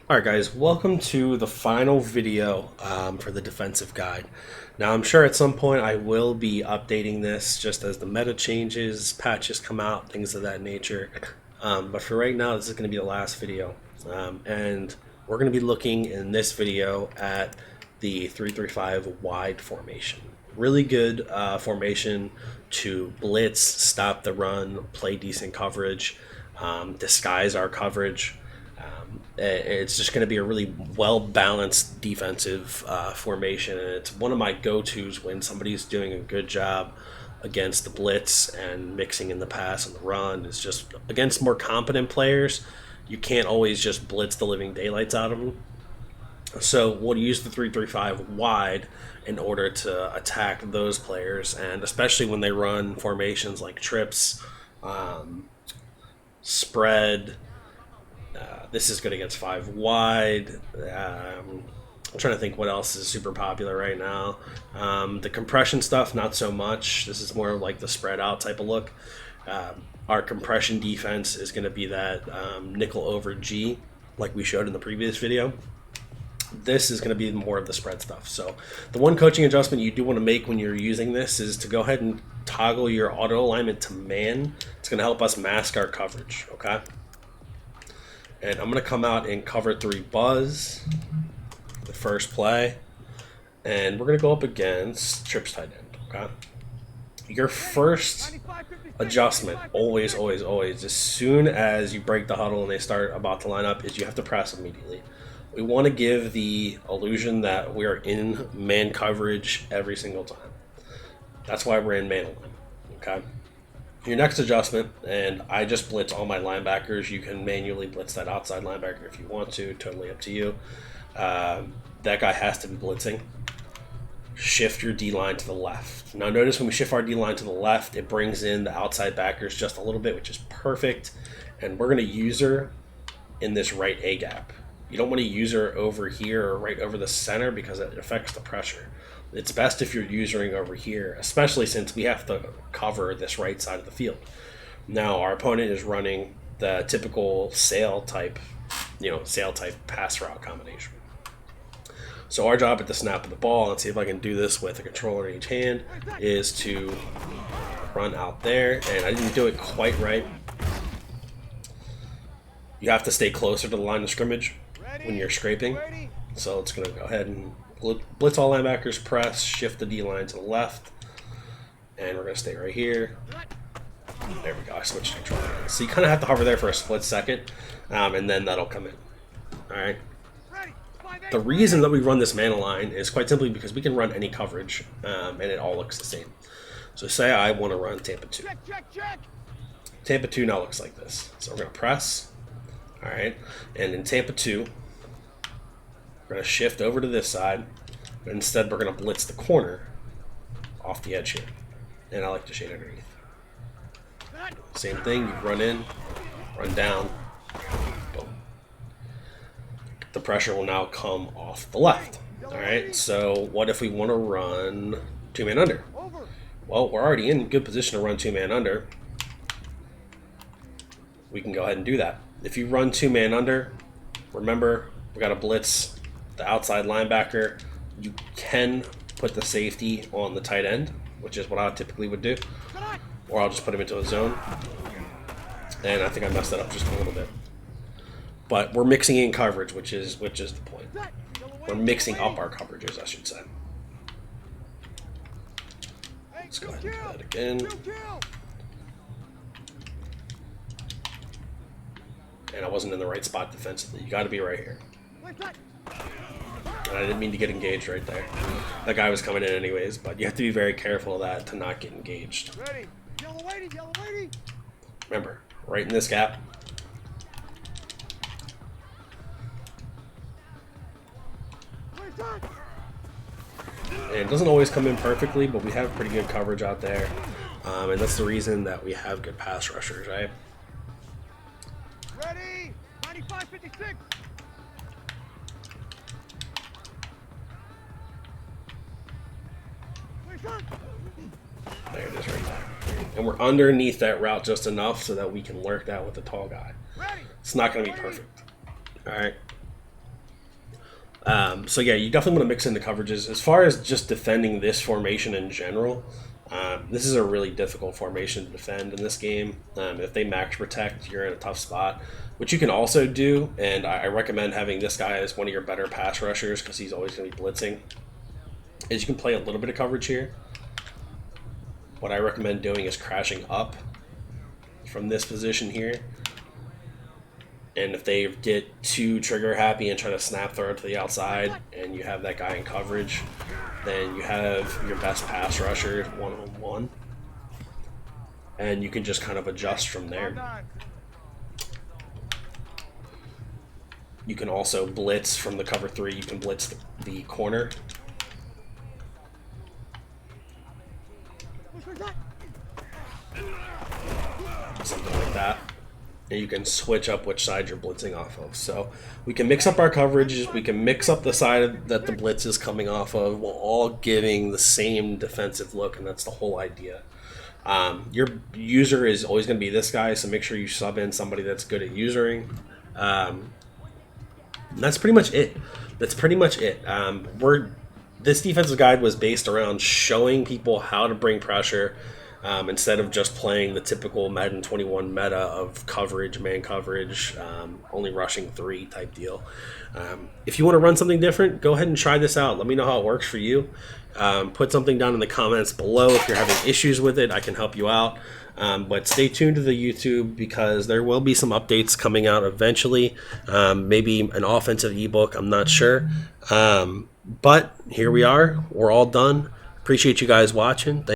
Alright guys, welcome to the final video for the defensive guide. Now I'm sure at some point I will be updating this just as the meta changes, patches come out, things of that nature. But for right now, this is going to be the last video. And we're going to be looking in this video at the 3-3-5 wide formation. Really good formation to blitz, stop the run, play decent coverage, disguise our coverage. It's just going to be a really well-balanced defensive formation, and it's one of my go-tos when somebody's doing a good job against the blitz and mixing in the pass and the run. It's just against more competent players, you can't always just blitz the living daylights out of them. So we'll use the 3-3-5 wide in order to attack those players, and especially when they run formations like trips, spread. This is good against 5 wide. I'm trying to think what else is super popular right now. The compression stuff, not so much. This is more like the spread out type of look. Our compression defense is going to be that nickel over G, like we showed in the previous video. This is going to be more of the spread stuff. So the one coaching adjustment you do want to make when you're using this is to go ahead and toggle your auto alignment to man. It's going to help us mask our coverage, okay? And I'm going to come out in cover 3 buzz, the first play, and we're going to go up against trips tight end, okay? Your first adjustment, always, as soon as you break the huddle and they start about to line up, is you have to press immediately. We want to give the illusion that we are in man coverage every single time. That's why we're in man alignment, okay? Your next adjustment, and I just blitz all my linebackers. You can manually blitz that outside linebacker if you want to, totally up to you. That guy has to be blitzing. Shift your D-line to the left. Now notice when we shift our D-line to the left, it brings in the outside backers just a little bit, which is perfect. And we're going to use her in this right A gap. You don't want to use her over here or right over the center because it affects the pressure. It's best if you're using over here, especially since we have to cover this right side of the field. Now, our opponent is running the typical sail type pass route combination. So our job at the snap of the ball, let's see if I can do this with a controller in each hand, is to run out there. And I didn't do it quite right. You have to stay closer to the line of scrimmage when you're scraping. So it's going to go ahead and blitz all linebackers, press, shift the D-line to the left, and we're going to stay right here. There we go, I switched control. So you kind of have to hover there for a split second, and then that'll come in. Alright. The reason that we run this man align is quite simply because we can run any coverage, and it all looks the same. So say I want to run Tampa 2. Tampa 2 now looks like this. So we're going to press. Alright, and in Tampa 2, we're going to shift over to this side, but instead we're going to blitz the corner off the edge here. And I like to shade underneath. Same thing, you run in, run down, boom. The pressure will now come off the left. Alright, so what if we want to run 2-man under? Well, we're already in good position to run 2-man under. We can go ahead and do that. If you run 2-man under, remember, we got to blitz the outside linebacker. You can put the safety on the tight end, which is what I typically would do, or I'll just put him into a zone. And I think I messed that up just a little bit, but we're mixing in coverage, which is the point. We're mixing up our coverages, I should say. Let's go ahead and do that again. And I wasn't in the right spot defensively. You got to be right here. And I didn't mean to get engaged right there. That guy was coming in anyways, but you have to be very careful of that to not get engaged. Remember, right in this gap. And it doesn't always come in perfectly, but we have pretty good coverage out there. And that's the reason that we have good pass rushers, right? Ready? 95-56. There it is right there. And we're underneath that route just enough so that we can lurk that with the tall guy. It's not going to be perfect. Alright. So yeah, you definitely want to mix in the coverages. As far as just defending this formation in general, this is a really difficult formation to defend in this game. If they max protect, you're in a tough spot. What you can also do, and I recommend having this guy as one of your better pass rushers because he's always going to be blitzing, is you can play a little bit of coverage here. What I recommend doing is crashing up from this position here. And if they get too trigger happy and try to snap throw it to the outside and you have that guy in coverage, then you have your best pass rusher one-on-one. And you can just kind of adjust from there. You can also blitz from the cover 3. You can blitz the corner. Something like that. And you can switch up which side you're blitzing off of. So we can mix up our coverages. We can mix up the side that the blitz is coming off of while all giving the same defensive look, and that's the whole idea. Your user is always going to be this guy, so make sure you sub in somebody that's good at usering. That's pretty much it. This defensive guide was based around showing people how to bring pressure instead of just playing the typical Madden 21 meta of coverage, man coverage, only rushing 3 type deal. If you want to run something different, go ahead and try this out. Let me know how it works for you. Put something down in the comments below. If you're having issues with it, I can help you out. But stay tuned to the YouTube because there will be some updates coming out eventually. Maybe an offensive ebook, I'm not sure. But here we are. We're all done. Appreciate you guys watching.